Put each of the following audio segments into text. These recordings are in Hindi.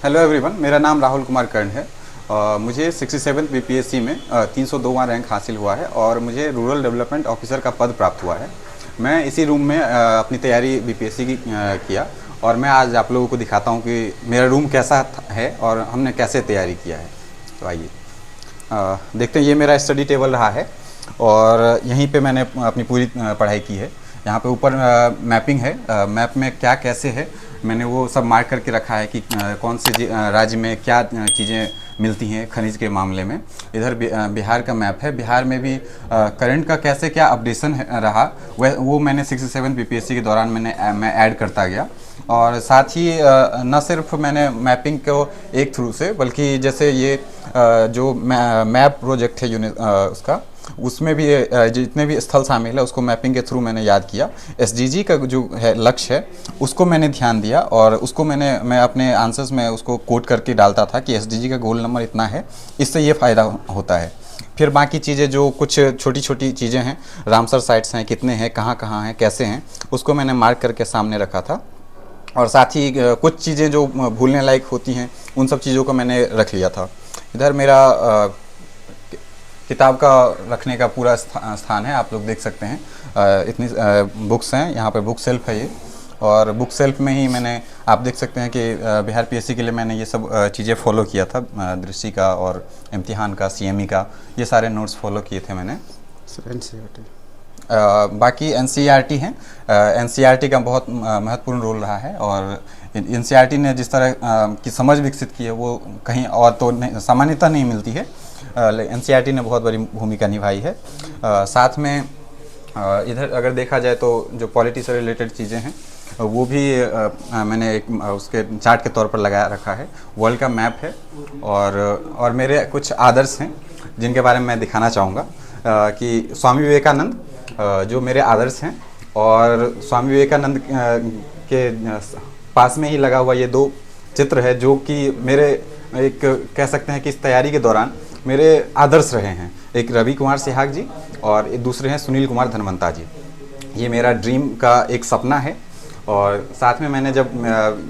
हेलो एवरीवन, मेरा नाम राहुल कुमार कर्ण है। मुझे 67 बीपीएससी में 302वां रैंक हासिल हुआ है और मुझे रूरल डेवलपमेंट ऑफिसर का पद प्राप्त हुआ है। मैं इसी रूम में अपनी तैयारी बीपीएससी की किया और मैं आज आप लोगों को दिखाता हूं कि मेरा रूम कैसा है और हमने कैसे तैयारी किया है। तो आइए देखते हैं। ये मेरा स्टडी टेबल रहा है और यहीं पे मैंने अपनी पूरी पढ़ाई की है। यहाँ पे ऊपर मैपिंग है, मैप में क्या कैसे है मैंने वो सब मार्क करके रखा है कि कौन से राज्य में क्या चीज़ें मिलती हैं खनिज के मामले में। इधर बिहार का मैप है, बिहार में भी करंट का कैसे क्या अपडेशन रहा वो मैंने 67 बीपीएससी के दौरान मैं ऐड करता गया। और साथ ही न सिर्फ मैंने मैपिंग को एक थ्रू से, बल्कि जैसे ये जो मैप प्रोजेक्ट है उसका, उसमें भी जितने भी स्थल शामिल है उसको मैपिंग के थ्रू मैंने याद किया। एसडीजी का जो है लक्ष्य है उसको मैंने ध्यान दिया और उसको मैं अपने आंसर्स में उसको कोट करके डालता था कि एसडीजी का गोल नंबर इतना है, इससे ये फ़ायदा होता है। फिर बाकी चीज़ें जो कुछ छोटी छोटी चीज़ें हैं, रामसर साइट्स हैं, कितने हैं, कहाँ हैं, कैसे हैं, उसको मैंने मार्क करके सामने रखा था। और साथ ही कुछ चीज़ें जो भूलने लायक होती हैं उन सब चीज़ों को मैंने रख लिया था। इधर मेरा किताब का रखने का पूरा स्थान है, आप लोग देख सकते हैं। इतनी बुक्स हैं यहाँ पे, बुक सेल्फ है ये, और बुक सेल्फ में ही मैंने, आप देख सकते हैं कि बिहार पीएससी के लिए मैंने ये सब चीज़ें फॉलो किया था। दृष्टि का और इम्तिहान का, सीएमई का, ये सारे नोट्स फॉलो किए थे मैंने। बाकी एनसीईआरटी हैं, एनसीईआरटी का बहुत महत्वपूर्ण रोल रहा है और एनसीईआरटी ने जिस तरह की समझ विकसित की है वो कहीं और तो सामान्यतः नहीं मिलती है। एनसीईआरटी ने बहुत बड़ी भूमिका निभाई है। साथ में इधर अगर देखा जाए तो जो पॉलिटी से रिलेटेड चीज़ें हैं वो भी मैंने एक उसके चार्ट के तौर पर लगा रखा है। वर्ल्ड का मैप है और मेरे कुछ आदर्श हैं जिनके बारे में मैं दिखाना चाहूँगा कि स्वामी विवेकानंद जो मेरे आदर्श हैं, और स्वामी विवेकानंद के पास में ही लगा हुआ ये दो चित्र है जो कि मेरे एक कह सकते हैं कि इस तैयारी के दौरान मेरे आदर्श रहे हैं। एक रवि कुमार सिहाग जी और एक दूसरे हैं सुनील कुमार धनवंता जी। ये मेरा ड्रीम का एक सपना है। और साथ में मैंने जब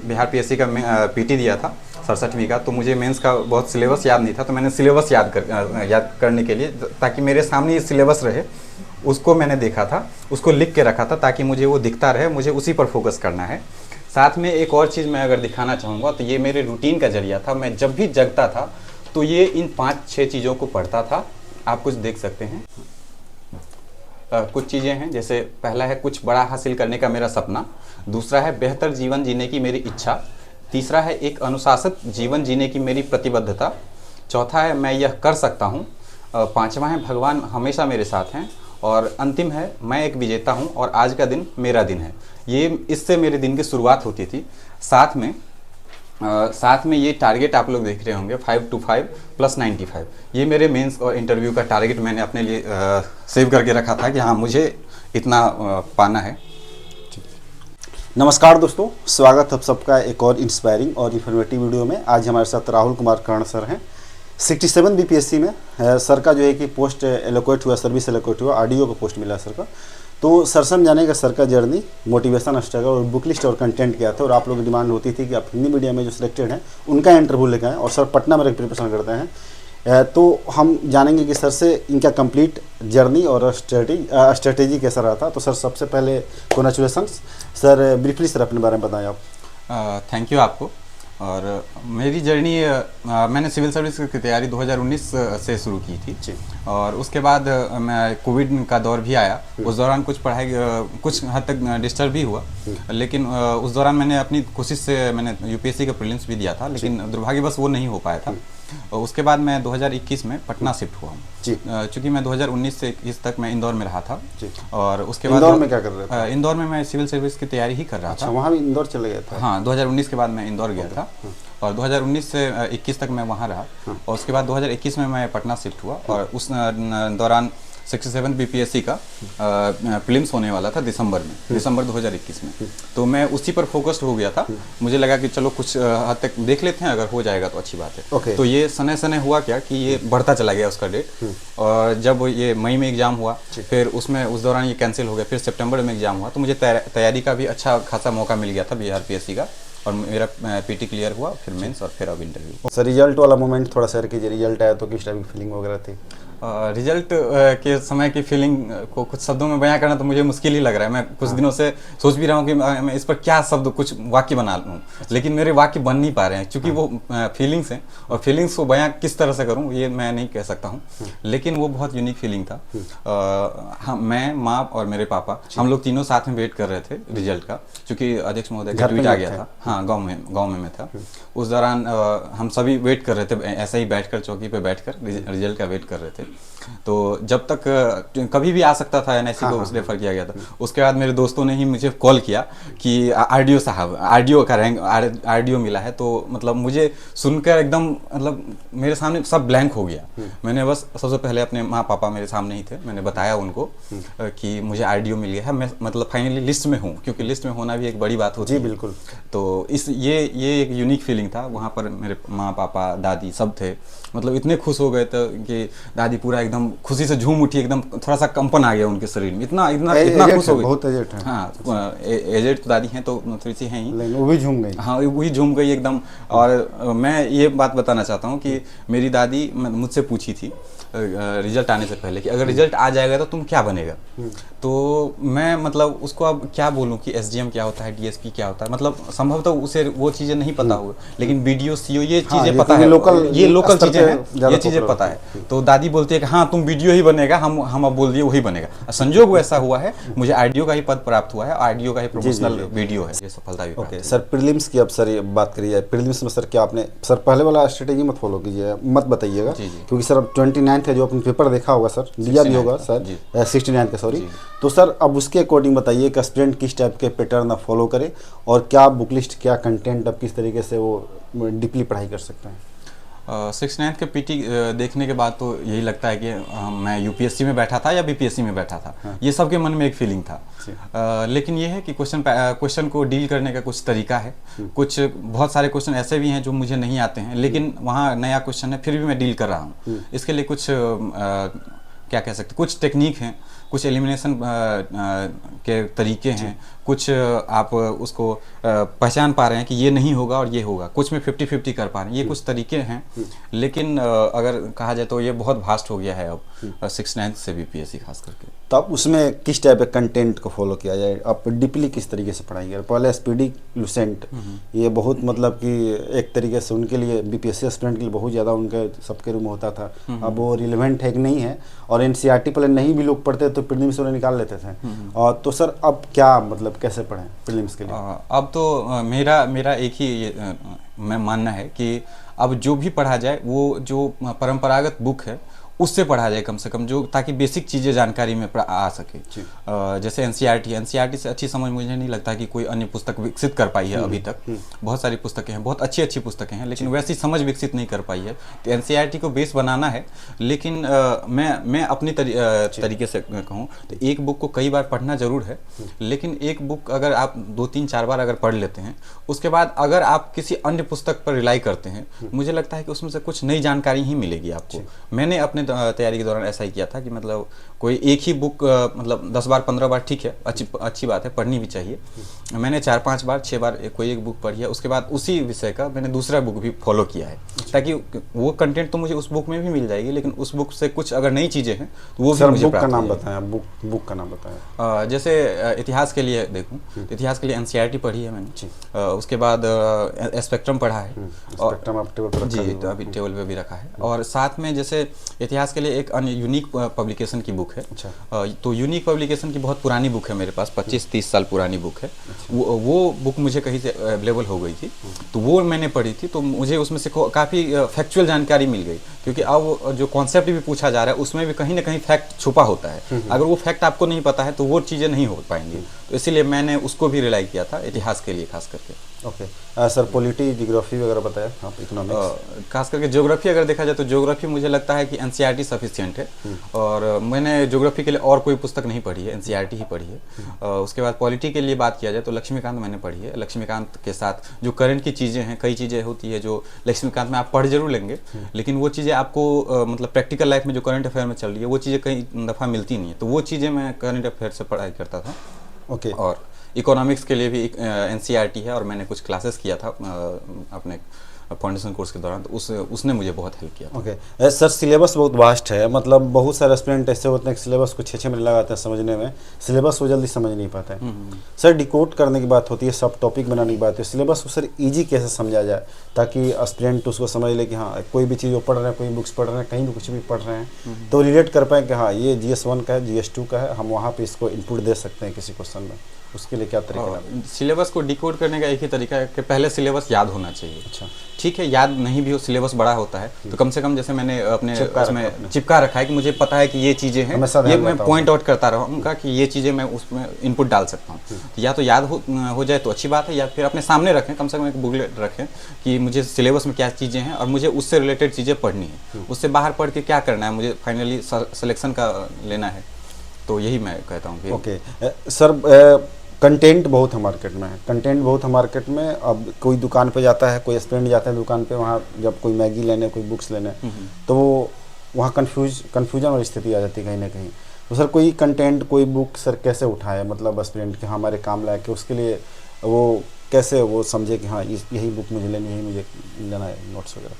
बिहार पीएससी का पीटी दिया था 67वीं का, तो मुझे मेंस का बहुत सिलेबस याद नहीं था, तो मैंने सिलेबस याद करने के लिए, ताकि मेरे सामने ये सिलेबस रहे, उसको मैंने देखा था, उसको लिख के रखा था ताकि मुझे वो दिखता रहे, मुझे उसी पर फोकस करना है। साथ में एक और चीज़ मैं अगर दिखाना चाहूँगा तो ये मेरे रूटीन का जरिया था। मैं जब भी जगता था तो ये इन 5-6 चीज़ों को पढ़ता था। आप कुछ देख सकते हैं। कुछ चीज़ें हैं, जैसे पहला है कुछ बड़ा हासिल करने का मेरा सपना, दूसरा है बेहतर जीवन जीने की मेरी इच्छा, तीसरा है एक अनुशासित जीवन जीने की मेरी प्रतिबद्धता, चौथा है मैं यह कर सकता हूँ, पांचवा है भगवान हमेशा मेरे साथ हैं, और अंतिम है मैं एक विजेता हूँ और आज का दिन मेरा दिन है। ये इससे मेरे दिन की शुरुआत होती थी। साथ में ये टारगेट आप लोग देख रहे होंगे 525 + 95। ये मेरे मेंस और इंटरव्यू का टारगेट मैंने अपने लिए सेव करके रखा था कि हाँ मुझे इतना पाना है। नमस्कार दोस्तों, स्वागत है आप सबका एक और इंस्पायरिंग और इन्फॉर्मेटिव वीडियो में। आज हमारे साथ राहुल कुमार कर्ण सर हैं। 67 बीपीएससी में सर का जो है कि पोस्ट एलोकेट हुआ, सर्विस एलोकेट हुआ, आरडीओ का पोस्ट मिला सर का। तो सर से हम जानेंगे सर का जर्नी, मोटिवेशन, स्ट्रगल और बुक लिस्ट और कंटेंट क्या था। और आप लोगों की डिमांड होती थी कि आप हिंदी मीडियम में जो सिलेक्टेड हैं उनका इंटरव्यू लेकर आएँ, और सर पटना में प्रिपरेशन करते हैं। तो हम जानेंगे कि सर से इनका कंप्लीट जर्नी और स्ट्रेटेजी कैसा रहा था। तो सर सबसे पहले कॉन्ग्रेचुलेसन्स सर, ब्रीफली सर अपने बारे में बताएं आप। थैंक यू आपको। और मेरी जर्नी, मैंने सिविल सर्विस की तैयारी 2019 से शुरू की थी और उसके बाद मैं कोविड का दौर भी आया। उस दौरान कुछ पढ़ाई कुछ हद तक डिस्टर्ब भी हुआ, लेकिन उस दौरान मैंने अपनी कोशिश से मैंने यूपीएससी का प्रीलिम्स भी दिया था, लेकिन दुर्भाग्यवश वो नहीं हो पाया था। और उसके बाद मैं 2021 में पटना शिफ्ट हुआ हूँ, चूँकि मैं 2019 से 21 तक मैं इंदौर में रहा था। और उसके बाद इंदौर में क्या कर रहे थे? इंदौर में मैं सिविल सर्विस की तैयारी ही कर रहा था। वहाँ भी इंदौर चले गया था? हाँ, 2019 के बाद मैं इंदौर गया था और 2019 से 21 तक मैं वहाँ रहा। और उसके बाद 2021 में मैं पटना शिफ्ट हुआ और उस दौरान 67 बीपीएससी का प्रीलिम्स होने वाला था दिसंबर 2021 में। तो मैं उसी पर फोकस्ड हो गया था। मुझे लगा कि चलो कुछ हद तक देख लेते हैं, अगर हो जाएगा तो अच्छी बात है। तो ये सने हुआ क्या कि ये बढ़ता चला गया उसका डेट, और जब ये मई में एग्ज़ाम हुआ, फिर उसमें उस दौरान ये कैंसिल हो गया, फिर सितंबर में एग्ज़ाम हुआ, तो मुझे तैयारी का भी अच्छा खासा मौका मिल गया था बिहार पीएससी का। और मेरा पीटी क्लियर हुआ, फिर मेंस और फिर अब इंटरव्यू। सर रिजल्ट वाला मोमेंट थोड़ा शेयर कीजिए, रिजल्ट आया तो किस टाइप की फीलिंग वगैरह थी? रिजल्ट के समय की फीलिंग को कुछ शब्दों में बयां करना तो मुझे मुश्किल ही लग रहा है। मैं कुछ दिनों से सोच भी रहा हूँ कि मैं इस पर क्या शब्द कुछ वाक्य बना लूँ, लेकिन मेरे वाक्य बन नहीं पा रहे हैं क्योंकि वो फीलिंग्स हैं, और फीलिंग्स को बयां किस तरह से करूँ ये मैं नहीं कह सकता हूँ, लेकिन वो बहुत यूनिक फीलिंग था। मैं, माँ और मेरे पापा, हम लोग तीनों साथ में वेट कर रहे थे रिजल्ट का, क्योंकि अध्यक्ष महोदय का ट्वीट आ गया था। हाँ, गाँव में मैं था उस दौरान। हम सभी वेट कर रहे थे, ऐसे ही बैठकर चौकी पे बैठकर रिजल्ट का वेट कर रहे थे। तो जब तक कभी भी आ सकता था एनआईसी को रेफर किया गया था। उसके बाद मेरे दोस्तों ने ही मुझे कॉल किया कि आरडीओ साहब, आरडीओ का रैंक, आरडीओ मिला है। तो मतलब मुझे सुनकर एकदम मतलब मेरे सामने सब ब्लैंक हो गया। मैंने बस सबसे पहले अपने माँ पापा मेरे सामने ही थे, मैंने बताया उनको कि मुझे आरडीओ मिल गया है, मैं मतलब फाइनली लिस्ट में हूँ, क्योंकि लिस्ट में होना भी एक बड़ी बात होती है। जी बिल्कुल। तो ये एक यूनिक फीलिंग था। वहाँ पर मेरे माँ पापा दादी सब थे, मतलब इतने खुश हो गए थे कि दादी पूरा एकदम खुशी से झूम उठी, एकदम थोड़ा सा कंपन आ गया उनके शरीर में, इतना इतना इतना खुश हो गई। बहुत एजेड है। हाँ, एजेड तो दादी हैं, तो थोड़ी सी हैं ही, लेकिन वो भी झूम गई। हाँ वही झूम गई एकदम। और मैं ये बात बताना चाहता हूँ कि मेरी दादी मुझसे पूछी थी रिजल्ट आने से पहले कि अगर रिजल्ट आ जाएगा तो तुम क्या बनेगा। तो मैं मतलब उसको अब क्या बोलूँ कि एसडीएम क्या होता है, डीएसपी क्या होता है, मतलब संभवतः उसे वो चीज़ें नहीं पता होगा, लेकिन बीडीओ सीओ ये चीज़ें पता है, ये लोकल चीज़ें हैं, ये चीज़ें पता है। तो दादी बोलती है कि हाँ तुम बीडीओ ही बनेगा, हम अब बोल दिए वही बनेगा। संजोग ऐसा हुआ है, मुझे आरडीओ का ही पद प्राप्त हुआ है, आरडीओ का ही प्रोफेशनल बीडीओ है, ये सफलता भी। ओके सर, प्रीलिम्स की अब सर ये बात करिए। प्रीलिम्स में सर क्या आपने, सर पहले वाला स्ट्रेटेजी मत फॉलो कीजिए, मत बताइएगा, क्योंकि सर अब 29 है, जो आपने पेपर देखा होगा सर, दिया भी होगा सर 69 का, सॉरी। तो सर अब उसके अकॉर्डिंग बताइए कि स्टूडेंट किस टाइप के पैटर्न फॉलो करे, और क्या बुक लिस्ट, क्या कंटेंट, अब किस तरीके से वो डीपली पढ़ाई कर सकते हैं। 69 के पीटी देखने के बाद तो यही लगता है कि मैं यूपीएससी में बैठा था या बीपीएससी में बैठा था। हाँ। ये सबके मन में एक फीलिंग था। लेकिन ये है कि क्वेश्चन को डील करने का कुछ तरीका है। कुछ बहुत सारे क्वेश्चन ऐसे भी हैं जो मुझे नहीं आते हैं, लेकिन वहाँ नया क्वेश्चन है, फिर भी मैं डील कर रहा हूँ। इसके लिए कुछ क्या कह सकते, कुछ टेक्निक हैं, कुछ एलिमिनेशन के तरीके हैं, कुछ आप उसको पहचान पा रहे हैं कि ये नहीं होगा और ये होगा, कुछ में 50-50 कर पा रहे हैं, ये कुछ तरीके हैं। लेकिन अगर कहा जाए तो ये बहुत वास्ट हो गया है अब 69 से बीपीएससी खास करके। तो आप उसमें किस टाइप के कंटेंट को फॉलो किया जाए, आप डीपली किस तरीके से पढ़ाई करें। पहले एसपीडी लुसेंट, ये बहुत मतलब कि एक तरीके से उनके लिए बीपीएससी स्टूडेंट के लिए बहुत ज़्यादा उनके सबके रूम होता था। अब वो रिलेवेंट है कि नहीं है, और एनसीईआरटी पहले नहीं भी लोग पढ़ते तो प्रीलिम्स उन्हें निकाल लेते थे। और तो सर अब क्या मतलब कैसे पढ़ें प्रीलिम्स के लिए। अब तो मेरा एक ही मैं मानना है कि अब जो भी पढ़ा जाए वो जो परंपरागत बुक है उससे पढ़ा जाए कम से कम, जो ताकि बेसिक चीज़ें जानकारी में आ सके। जैसे एनसीईआरटी से अच्छी समझ मुझे नहीं लगता कि कोई अन्य पुस्तक विकसित कर पाई है अभी तक। बहुत सारी पुस्तकें हैं, बहुत अच्छी पुस्तकें हैं, लेकिन वैसी समझ विकसित नहीं कर पाई है। तो एनसीईआरटी को बेस बनाना है, लेकिन मैं अपनी तरीके से कहूँ तो एक बुक को कई बार पढ़ना जरूर है, लेकिन एक बुक अगर आप 2-3-4 बार अगर पढ़ लेते हैं, उसके बाद अगर आप किसी अन्य पुस्तक पर रिलाई करते हैं, मुझे लगता है कि उसमें से कुछ नई जानकारी ही मिलेगी आपको। मैंने अपने तैयारी के दौरान ऐसा ही किया था कि मतलब कोई एक ही बुक मतलब 10 बार 15 बार ठीक है, अच्छी बात है, पढ़नी भी चाहिए। मैंने 4-5 बार 6 बार कोई एक बुक पढ़ी है, उसके बाद उसी विषय का मैंने दूसरा बुक भी फॉलो किया है, ताकि वो कंटेंट तो मुझे उस बुक में भी मिल जाएगी, लेकिन उस बुक से कुछ अगर नई चीज़ें हैं तो वो भी मुझे बुक का नाम बताएं, बुक का नाम बताएं। जैसे इतिहास के लिए देखूँ, इतिहास के लिए एनसीईआरटी पढ़ी है मैंने, उसके बाद स्पेक्ट्रम पढ़ा है, जी तो अभी टेबल पे भी रखा है, और साथ में जैसे इतिहास के लिए एक अन्य यूनिक पब्लिकेशन की बुक है। तो यूनिक पब्लिकेशन की बहुत पुरानी बुक है मेरे पास, 25-30 साल पुरानी बुक है। वो बुक मुझे कहीं से अवेलेबल हो गई थी, तो वो मैंने पढ़ी थी, तो मुझे उसमें से काफ़ी फैक्चुअल जानकारी मिल गई, क्योंकि अब जो कॉन्सेप्ट भी पूछा जा रहा है उसमें भी कहीं ना कहीं फैक्ट छुपा होता है। अगर वो फैक्ट आपको नहीं पता है तो वो चीज़ें नहीं हो पाएंगी, तो इसीलिए मैंने उसको भी रिलाई किया था इतिहास के लिए खास करके। ओके सर, पॉलिटी जियोग्राफी वगैरह बताया आप, इकोनॉमिक्स खास करके ज्योग्राफी अगर देखा जाए तो ज्योग्राफी मुझे लगता है कि एनसीईआरटी सफिशिएंट है, और मैंने ज्योग्राफी के लिए और कोई पुस्तक नहीं पढ़ी है, एनसीईआरटी ही पढ़ी है। उसके बाद पॉलिटी के लिए बात किया जाए तो लक्ष्मीकांत मैंने पढ़ी है। लक्ष्मीकांत के साथ जो करंट की चीज़ें हैं, कई चीज़ें होती है जो लक्ष्मीकांत में आप पढ़ जरूर लेंगे, लेकिन वो चीज़ें आपको मतलब प्रैक्टिकल लाइफ में जो करंट अफेयर में चल रही है वो चीज़ें कई दफ़ा मिलती नहीं है, तो वो चीज़ें मैं करंट अफेयर से पढ़ाई करता था। ओके। और इकोनॉमिक्स के लिए भी एक एनसीईआरटी है, और मैंने कुछ क्लासेस किया था अपने फाउंडेशन कोर्स के दौरान, तो उसने मुझे बहुत हेल्प किया। ओके सर, सिलेबस बहुत वास्ट है, मतलब बहुत सारे स्टूडेंट ऐसे होते हैं कि सिलेबस को 6 महीने लगाते हैं समझने में, सिलेबस वो जल्दी समझ नहीं पाता है। सर डिकोड करने की बात होती है, सब टॉपिक बनाने की बात है, सिलेबस को सर ईजी कैसे समझा जाए ताकि स्टूडेंट उसको समझ ले कि हाँ कोई भी चीज़ वो पढ़ रहे हैं, कोई बुक्स पढ़ रहे हैं, कहीं भी कुछ भी पढ़ रहे हैं तो रिलेट कर पाए कि हाँ ये GS1 का है, GS2 का है, हम वहाँ पे इसको इनपुट दे सकते हैं किसी क्वेश्चन में, उसके लिए क्या तरीका? सिलेबस को डिकोड करने का एक ही तरीका है कि पहले सिलेबस याद होना चाहिए। अच्छा, ठीक है, याद नहीं भी हो, सिलेबस बड़ा होता है तो कम से कम जैसे मैंने अपने उसमें चिपका रखा है कि मुझे पता है कि ये चीज़ें हैं, ये मैं पॉइंट आउट करता रहूँगा कि ये चीज़ें मैं उसमें इनपुट डाल सकता हूँ। तो या तो याद हो जाए तो अच्छी बात है, या फिर अपने सामने रखें, कम से कम एक बुकलेट रखें कि मुझे सिलेबस में क्या चीज़ें हैं और मुझे उससे रिलेटेड चीज़ें पढ़नी है, उससे बाहर पढ़ के क्या करना है, मुझे फाइनली सिलेक्शन का लेना है। तो यही मैं कहता हूँ कि ओके सर, कंटेंट बहुत है मार्केट में, कंटेंट बहुत है मार्केट में। अब कोई दुकान पे जाता है, कोई स्टूडेंट जाता है दुकान पे, वहाँ जब कोई मैगी लेने, कोई बुक्स लेने, तो वो वहाँ कन्फ्यूजन वाली स्थिति आ जाती है कहीं ना कहीं। तो सर कोई कंटेंट, कोई बुक सर कैसे उठाए, मतलब स्टूडेंट के हमारे काम लायक, उसके लिए वो कैसे वो समझे कि हाँ यही बुक मुझे लेनी है, मुझे लेना है नोट्स वगैरह?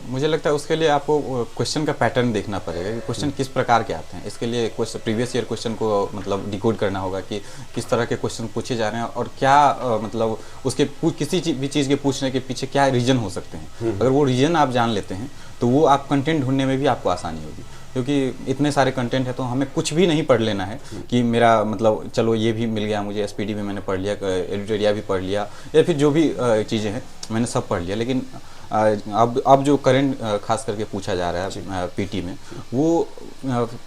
मुझे लगता है उसके लिए आपको क्वेश्चन का पैटर्न देखना पड़ेगा कि क्वेश्चन किस प्रकार के आते हैं। इसके लिए प्रीवियस ईयर क्वेश्चन को मतलब डिकोड करना होगा कि किस तरह के क्वेश्चन पूछे जा रहे हैं और क्या मतलब उसके किसी भी चीज़ के पूछने के पीछे क्या रीजन हो सकते हैं। अगर वो रीजन आप जान लेते हैं तो वो आप कंटेंट ढूंढने में भी आपको आसानी होगी, क्योंकि इतने सारे कंटेंट है तो हमें कुछ भी नहीं पढ़ लेना है कि मेरा मतलब चलो ये भी मिल गया मुझे, SPD भी मैंने पढ़ लिया, एडिटोरिया भी पढ़ लिया, या फिर जो भी चीज़ें हैं मैंने सब पढ़ लिया। लेकिन अब जो करंट खास करके पूछा जा रहा है PT में, वो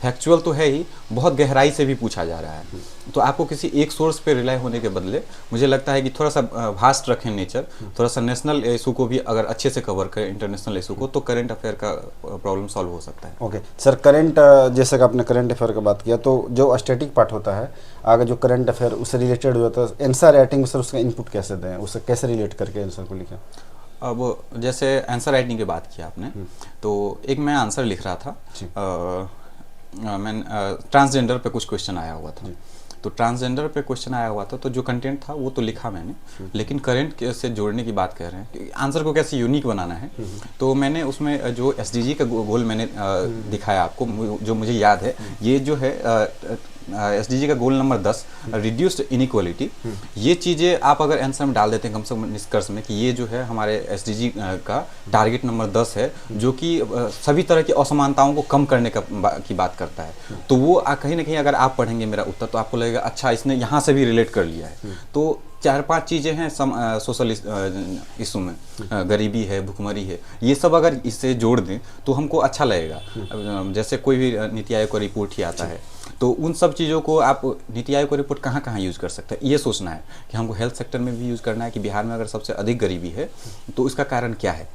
फैक्चुअल तो है ही, बहुत गहराई से भी पूछा जा रहा है। तो आपको किसी एक सोर्स पे रिलाई होने के बदले मुझे लगता है कि थोड़ा सा वास्ट रखें नेचर, थोड़ा सा नेशनल इशू को भी अगर अच्छे से कवर करें, इंटरनेशनल इशू को, तो करंट अफेयर का प्रॉब्लम सॉल्व हो सकता है। ओके सर, करंट जैसे कि आपने करंट अफेयर का बात किया, तो जो स्टैटिक पार्ट होता है, अगर जो करंट अफेयर उससे रिलेटेड हो जाता है, आंसर राइटिंग सर उसका इनपुट कैसे दें, उससे कैसे रिलेट करके आंसर को लिखें? अब जैसे आंसर राइटिंग की बात की आपने, तो एक मैं आंसर लिख रहा था, मैं ट्रांसजेंडर पे कुछ क्वेश्चन आया हुआ था, तो ट्रांसजेंडर पे क्वेश्चन आया हुआ था, तो जो कंटेंट था वो तो लिखा मैंने, लेकिन करंट से जोड़ने की बात कर रहे हैं कि आंसर को कैसे यूनिक बनाना है। तो मैंने उसमें जो SDG का गोल मैंने दिखाया आपको, जो मुझे याद है, ये जो है SDG का गोल नंबर 10, रिड्यूस्ड इनइक्वालिटी, ये चीज़ें आप अगर आंसर में डाल देते हैं कम से कम निष्कर्ष में कि ये जो है हमारे SDG का टारगेट नंबर 10 है, जो कि सभी तरह की असमानताओं को कम करने की बात करता है, तो वो कहीं ना कहीं अगर आप पढ़ेंगे मेरा उत्तर तो आपको लगेगा अच्छा इसने यहाँ से भी रिलेट कर लिया है। तो 4-5 चीज़ें हैं सोशल इशू में, गरीबी है, भुखमरी है, ये सब अगर इससे जोड़ दें तो हमको अच्छा लगेगा। जैसे कोई भी नीति आयोग का रिपोर्ट ही आता है, तो उन सब चीज़ों को आप नीति आयोग का रिपोर्ट कहाँ कहाँ यूज़ कर सकते हैं, ये सोचना है कि हमको हेल्थ सेक्टर में भी यूज़ करना है कि बिहार में अगर सबसे अधिक गरीबी है तो इसका कारण क्या है।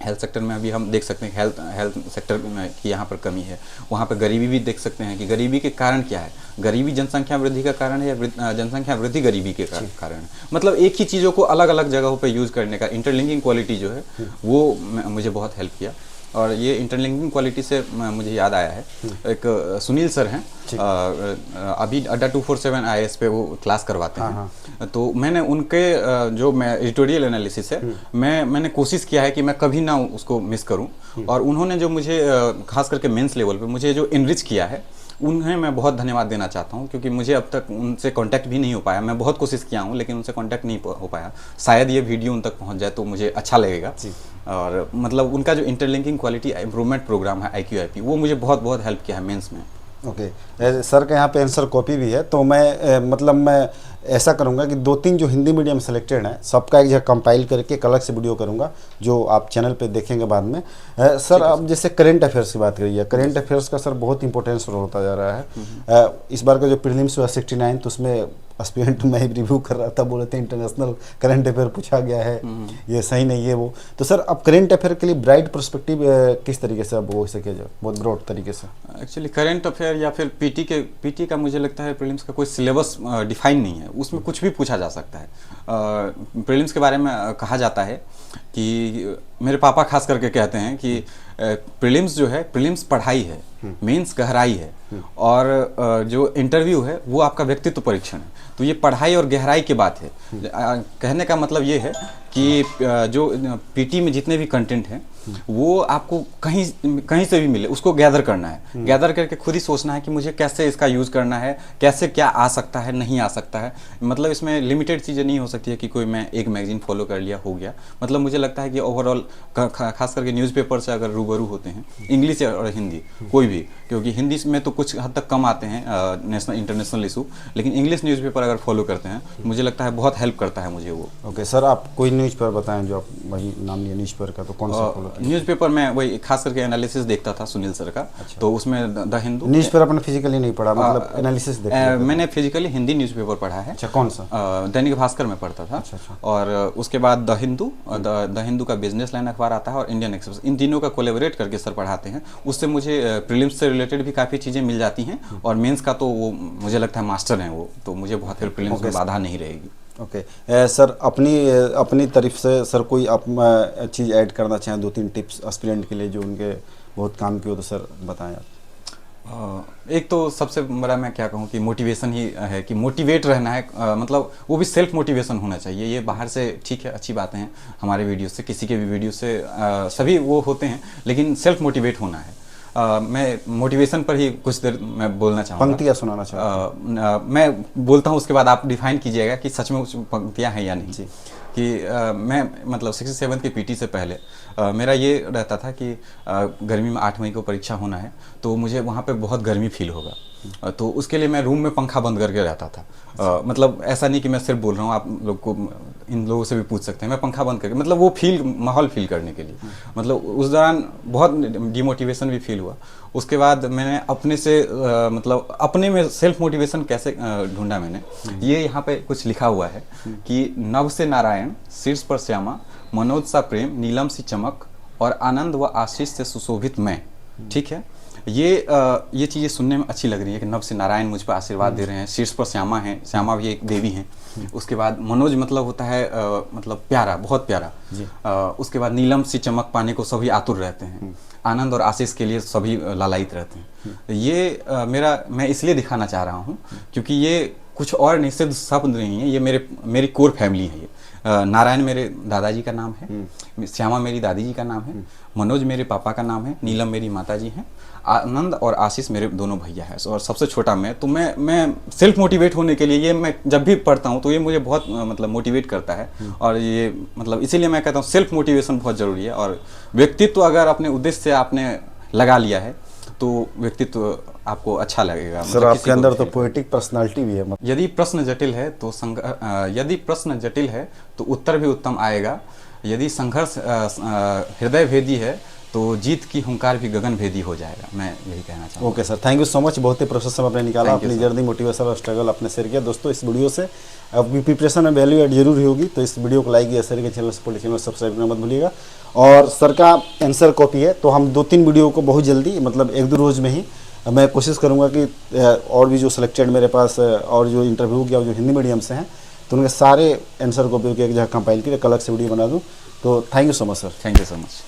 हेल्थ सेक्टर में अभी हम देख सकते हैं हेल्थ सेक्टर में कि यहाँ पर कमी है, वहाँ पर गरीबी भी देख सकते हैं कि गरीबी के कारण क्या है, गरीबी जनसंख्या वृद्धि का कारण है या जनसंख्या वृद्धि गरीबी के कारण है। मतलब एक ही चीज़ों को अलग अलग जगहों पे यूज़ करने का इंटरलिंकिंग क्वालिटी जो है वो मुझे बहुत हेल्प किया। और ये इंटरलिंकिंग क्वालिटी से मुझे याद आया है, एक सुनील सर हैं, अभी अड्डा 247 IAS पे वो क्लास करवाते हैं, तो मैंने उनके जो मैं एडिटोरियल एनालिसिस है, मैंने कोशिश किया है कि मैं कभी ना उसको मिस करूं, और उन्होंने जो मुझे खास करके मेंस लेवल पे मुझे जो इनरिच किया है उन्हें मैं बहुत धन्यवाद देना चाहता हूं, क्योंकि मुझे अब तक उनसे कांटेक्ट भी नहीं हो पाया। मैं बहुत कोशिश किया हूं लेकिन उनसे कांटेक्ट नहीं हो पाया। शायद ये वीडियो उन तक पहुंच जाए तो मुझे अच्छा लगेगा। और मतलब उनका जो इंटरलिंकिंग क्वालिटी इम्प्रूवमेंट प्रोग्राम है IQIP, वो मुझे बहुत बहुत हेल्प किया है मेंस में। ओके सर का यहाँ पे आंसर कॉपी भी है, तो मैं मतलब मैं ऐसा करूँगा कि 2-3 जो हिंदी मीडियम सेलेक्टेड हैं सबका एक जगह कंपाइल करके एक अलग से वीडियो करूँगा जो आप चैनल पे देखेंगे बाद में। सर अब जैसे करंट अफेयर्स की बात करिए, करंट अफेयर्स का सर बहुत इंपॉर्टेंस रोल होता जा रहा है। इस बार का जो प्रीलिम्स हुआ 69, तो उसमें एस्पिरेंट मैं ही रिव्यू कर रहा था, बोले थे इंटरनेशनल करंट अफेयर पूछा गया है, ये सही नहीं है वो। तो सर अब करंट अफेयर के लिए ब्राइट पर्सपेक्टिव किस तरीके से अब हो सके, जो बहुत ब्रॉड तरीके से? एक्चुअली करंट अफेयर या फिर पीटी का मुझे लगता है प्रीलिम्स का कोई सिलेबस डिफाइन नहीं है, उसमें कुछ भी पूछा जा सकता है। प्रीलिम्स के बारे में कहा जाता है कि मेरे पापा खास करके कहते हैं कि प्रीलिम्स जो है, प्रीलिम्स पढ़ाई है, मेंस गहराई है, और जो इंटरव्यू है वो आपका व्यक्तित्व परीक्षण है। तो ये पढ़ाई और गहराई की बात है। कहने का मतलब ये है कि जो पीटी में जितने भी कंटेंट हैं वो आपको कहीं से भी मिले, उसको गैदर करना है। गैदर करके खुद ही सोचना है कि मुझे कैसे इसका यूज़ करना है, कैसे क्या आ सकता है, नहीं आ सकता है। मतलब इसमें लिमिटेड चीज़ें नहीं हो सकती है कि कोई मैं एक मैगजीन फॉलो कर लिया हो गया। मतलब मुझे लगता है कि ओवरऑल खास करके न्यूज़पेपर से अगर रूबरू होते हैं, इंग्लिश और हिंदी कोई भी, क्योंकि हिंदी में तो कुछ हद तक कम आते हैं नेशनल इंटरनेशनल इशू, लेकिन इंग्लिश न्यूज़पेपर अगर फॉलो करते हैं मुझे लगता है बहुत हेल्प करता है मुझे वो। ओके सर, आप कोई न्यूज़पेपर बताएं जो आप वही नाम लिया न्यूज़पेपर का, तो कौन सा फॉलो? न्यूज़पेपर में वही खास करके एनालिसिस देखता था सुनील सर का। अच्छा। तो उसमें द हिंदू। न्यूज़पेपर आपने फिजिकली नहीं पढ़ा, मतलब एनालिसिस देखा? मैंने फिजिकली हिंदी न्यूज़पेपर पढ़ा है। अच्छा, कौन सा? दैनिक भास्कर में पढ़ता था। अच्छा। और उसके बाद द हिंदू का बिजनेस लाइन अखबार आता है, और इंडियन एक्सप्रेस, इन तीनों का कोलैबोरेट करके सर पढ़ाते हैं। उससे मुझे प्रीलिम्स से रिलेटेड भी काफ़ी चीज़ें मिल जाती हैं, और मेंस का तो वो मुझे लगता है मास्टर हैं वो, तो मुझे बहुत फिर प्रीलिम्स में बाधा नहीं रहेगी। ओके सर, अपनी तरफ से सर कोई आप चीज़ ऐड करना चाहें, 2-3 टिप्स एस्पिरेंट के लिए जो उनके बहुत काम की हो, तो सर बताएं आप। एक तो सबसे बड़ा मैं क्या कहूँ कि मोटिवेशन ही है, कि मोटिवेट रहना है। मतलब वो भी सेल्फ मोटिवेशन होना चाहिए। ये बाहर से ठीक है, अच्छी बातें हैं, हमारे वीडियो से, किसी के भी वीडियो से सभी वो होते हैं, लेकिन सेल्फ मोटिवेट होना है। मैं मोटिवेशन पर ही कुछ देर मैं बोलना चाहूँगा। पंक्तियाँ सुनाना चाहूँगा। मैं बोलता हूँ, उसके बाद आप डिफाइन कीजिएगा कि सच में पंक्तियाँ हैं या नहीं। जी। कि मैं मतलब 67 के पीटी से पहले मेरा ये रहता था कि गर्मी में 8 मई को परीक्षा होना है, तो मुझे वहाँ पे बहुत गर्मी फील होगा, तो उसके लिए मैं रूम में पंखा बंद करके रहता था। मतलब ऐसा नहीं कि मैं सिर्फ बोल रहा हूँ, आप लोग को, इन लोगों से भी पूछ सकते हैं, मैं पंखा बंद करके, मतलब वो माहौल फील करने के लिए। मतलब उस दौरान बहुत डिमोटिवेशन भी फील हुआ। उसके बाद मैंने अपने से मतलब अपने में सेल्फ मोटिवेशन कैसे ढूंढा मैंने, ये यहाँ पे कुछ लिखा हुआ है कि नभ से नारायण, शीर्ष पर श्यामा, मनोज सा प्रेम, नीलम सी चमक, और आनंद व आशीष से सुशोभित मैं। ठीक है, ये चीज़ें सुनने में अच्छी लग रही है कि नभ से नारायण मुझ पर आशीर्वाद दे रहे हैं, शीर्ष पर श्यामा है, श्यामा भी एक देवी हैं। उसके बाद मनोज मतलब होता है मतलब प्यारा, बहुत प्यारा। उसके बाद नीलम सी चमक पाने को सभी आतुर रहते हैं, आनंद और आशीष के लिए सभी लालायित रहते हैं। ये मैं इसलिए दिखाना चाह रहा हूँ क्योंकि ये कुछ और निषिद्ध शब्द नहीं है, ये मेरी कोर फैमिली है। ये नारायण मेरे दादाजी का नाम है, श्यामा मेरी दादी जी का नाम है, मनोज मेरे पापा का नाम है, नीलम मेरी माताजी हैं, आनंद और आशीष मेरे दोनों भैया हैं, और सबसे छोटा मैं। तो मैं सेल्फ मोटिवेट होने के लिए ये मैं जब भी पढ़ता हूँ तो ये मुझे बहुत मतलब मोटिवेट करता है। और ये मतलब इसीलिए मैं कहता हूँ सेल्फ मोटिवेशन बहुत ज़रूरी है। और व्यक्तित्व अगर अपने उद्देश्य से आपने लगा लिया है तो व्यक्तित्व आपको अच्छा लगेगा। सर आपके अंदर तो पोएटिक पर्सनालिटी भी है। यदि प्रश्न जटिल है तो उत्तर भी उत्तम आएगा। यदि संघर्ष हृदय भेदी है तो जीत की हुंकार भी गगन भेदी हो जाएगा। मैं यही कहना चाहूँगा। Okay sir, thank you so much. बहुत ही प्रोसेस समय आपने निकाला, अपनी जर्नी, मोटिवेशन और स्ट्रगल आपने शेयर किया। दोस्तों, इस वीडियो से आपकी प्रिपरेशन में वैल्यू एड जरूर होगी, तो इस वीडियो को लाइक या शेयर के चैनल चैनल सब्सक्राइब करना मत भूलिएगा। और सर का आंसर कॉपी है, तो हम 2-3 वीडियो को बहुत जल्दी, मतलब 1-2 रोज़ में ही मैं कोशिश करूँगा कि और भी जो सिलेक्टेड मेरे पास और जो इंटरव्यू किया जो हिंदी मीडियम से हैं, तो उनके सारे आंसर कॉपी को एक जगह कंपाइल करके अलग से वीडियो बना दूँ। तो thank you so much sir. Thank you so much.